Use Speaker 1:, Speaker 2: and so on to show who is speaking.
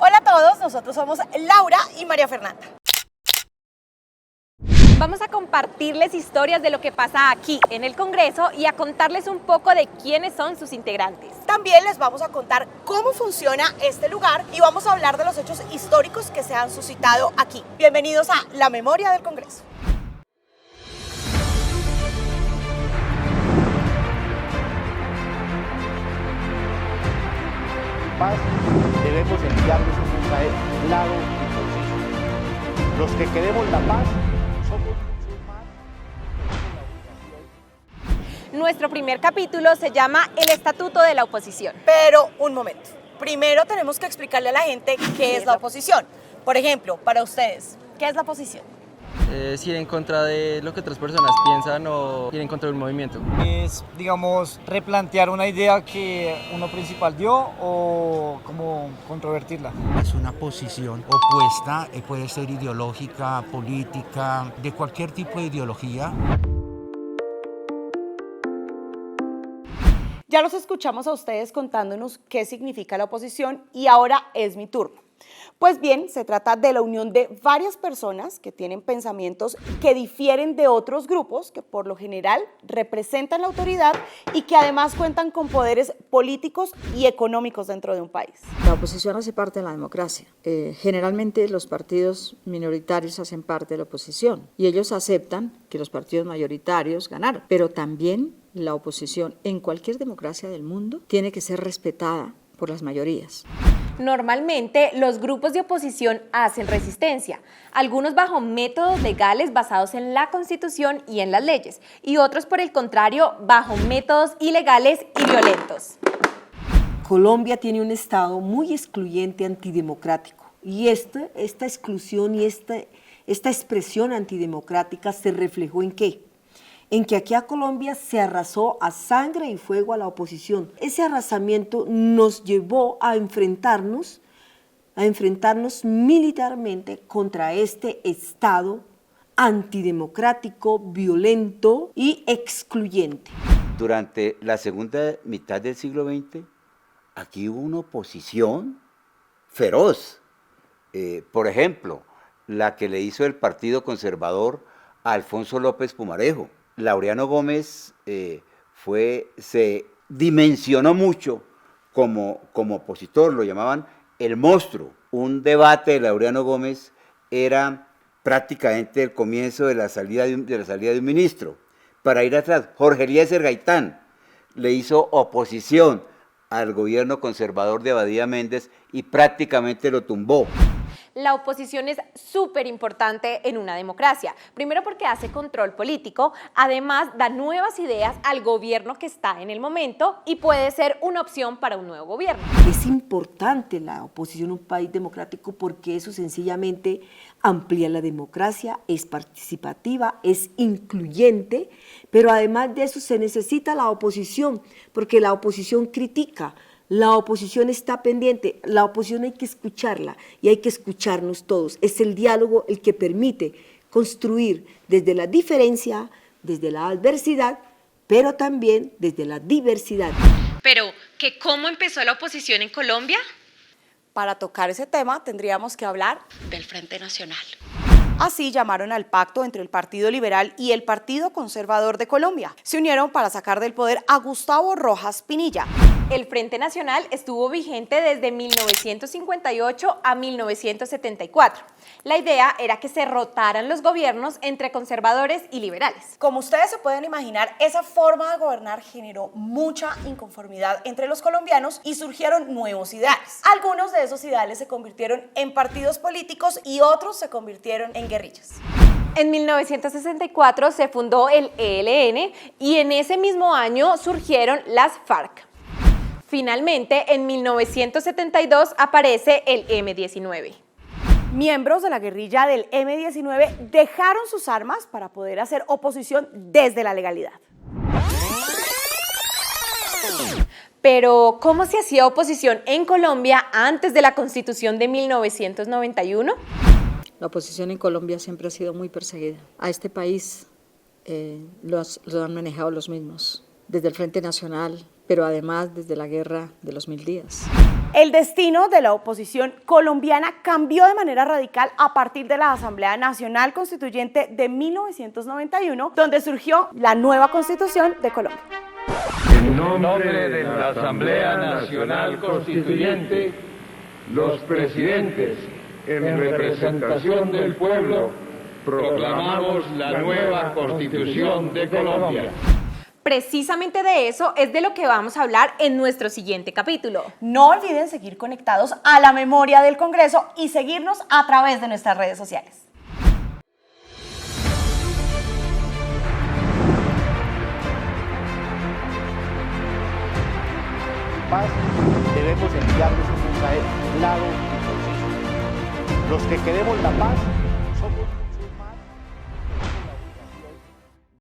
Speaker 1: Hola a todos, nosotros somos Laura y María Fernanda.
Speaker 2: Vamos a compartirles historias de lo que pasa aquí en el Congreso y a contarles un poco de quiénes son sus integrantes.
Speaker 1: También les vamos a contar cómo funciona este lugar y vamos a hablar de los hechos históricos que se han suscitado aquí. Bienvenidos a La Memoria del Congreso.
Speaker 3: Paz, debemos enviarles un mensaje claro y conciso. Los que queremos la paz somos muchos más.
Speaker 2: Nuestro primer capítulo se llama El Estatuto de la Oposición.
Speaker 1: Pero un momento, primero tenemos que explicarle a la gente qué es la oposición. Por ejemplo, para ustedes, ¿qué es la oposición?
Speaker 4: Es ir en contra de lo que otras personas piensan o ir en contra de un movimiento.
Speaker 5: Es, digamos, replantear una idea que uno principal dio o como controvertirla.
Speaker 6: Es una posición opuesta, puede ser ideológica, política, de cualquier tipo de ideología.
Speaker 1: Ya los escuchamos a ustedes contándonos qué significa la oposición y ahora es mi turno. Pues bien, se trata de la unión de varias personas que tienen pensamientos que difieren de otros grupos que por lo general representan la autoridad y que además cuentan con poderes políticos y económicos dentro de un país.
Speaker 7: La oposición hace parte de la democracia. Generalmente los partidos minoritarios hacen parte de la oposición y ellos aceptan que los partidos mayoritarios ganaron, pero también la oposición en cualquier democracia del mundo tiene que ser respetada por las mayorías.
Speaker 2: Normalmente, los grupos de oposición hacen resistencia, algunos bajo métodos legales basados en la Constitución y en las leyes, y otros, por el contrario, bajo métodos ilegales y violentos.
Speaker 8: Colombia tiene un Estado muy excluyente, antidemocrático, y esta exclusión y esta expresión antidemocrática se reflejó ¿en qué? En que aquí a Colombia se arrasó a sangre y fuego a la oposición. Ese arrasamiento nos llevó a enfrentarnos militarmente contra este Estado antidemocrático, violento y excluyente.
Speaker 9: Durante la segunda mitad del siglo XX, aquí hubo una oposición feroz. Por ejemplo, la que le hizo el Partido Conservador a Alfonso López Pumarejo. Laureano Gómez se dimensionó mucho como opositor, lo llamaban el monstruo. Un debate de Laureano Gómez era prácticamente el comienzo de la salida de un ministro. Para ir atrás, Jorge Eliezer Gaitán le hizo oposición al gobierno conservador de Abadía Méndez y prácticamente lo tumbó.
Speaker 2: La oposición es súper importante en una democracia, primero porque hace control político, además da nuevas ideas al gobierno que está en el momento y puede ser una opción para un nuevo gobierno.
Speaker 8: Es importante la oposición en un país democrático porque eso sencillamente amplía la democracia, es participativa, es incluyente, pero además de eso se necesita la oposición porque la oposición critica. La oposición está pendiente, la oposición hay que escucharla y hay que escucharnos todos. Es el diálogo el que permite construir desde la diferencia, desde la adversidad, pero también desde la diversidad.
Speaker 2: Pero, ¿cómo empezó la oposición en Colombia?
Speaker 1: Para tocar ese tema tendríamos que hablar
Speaker 2: Del Frente Nacional.
Speaker 1: Así llamaron al pacto entre el Partido Liberal y el Partido Conservador de Colombia. Se unieron para sacar del poder a Gustavo Rojas Pinilla.
Speaker 2: El Frente Nacional estuvo vigente desde 1958 a 1974. La idea era que se rotaran los gobiernos entre conservadores y liberales.
Speaker 1: Como ustedes se pueden imaginar, esa forma de gobernar generó mucha inconformidad entre los colombianos y surgieron nuevos ideales. Algunos de esos ideales se convirtieron en partidos políticos y otros se convirtieron en guerrillas.
Speaker 2: En 1964 se fundó el ELN y en ese mismo año surgieron las FARC. Finalmente, en 1972 aparece el M-19.
Speaker 1: Miembros de la guerrilla del M-19 dejaron sus armas para poder hacer oposición desde la legalidad.
Speaker 2: Pero, ¿cómo se hacía oposición en Colombia antes de la Constitución de 1991?
Speaker 7: La oposición en Colombia siempre ha sido muy perseguida. A este país lo han manejado los mismos, desde el Frente Nacional, pero además desde la Guerra de los 1000 días.
Speaker 1: El destino de la oposición colombiana cambió de manera radical a partir de la Asamblea Nacional Constituyente de 1991, donde surgió la nueva Constitución de Colombia.
Speaker 10: En nombre de la Asamblea Nacional Constituyente, los presidentes, en representación del pueblo, proclamamos la nueva Constitución de Colombia.
Speaker 2: Precisamente de eso es de lo que vamos a hablar en nuestro siguiente capítulo.
Speaker 1: No olviden seguir conectados a la memoria del Congreso y seguirnos a través de nuestras redes sociales.
Speaker 3: Paz, debemos enviarles un mensaje claro y conciso. Los que queremos la paz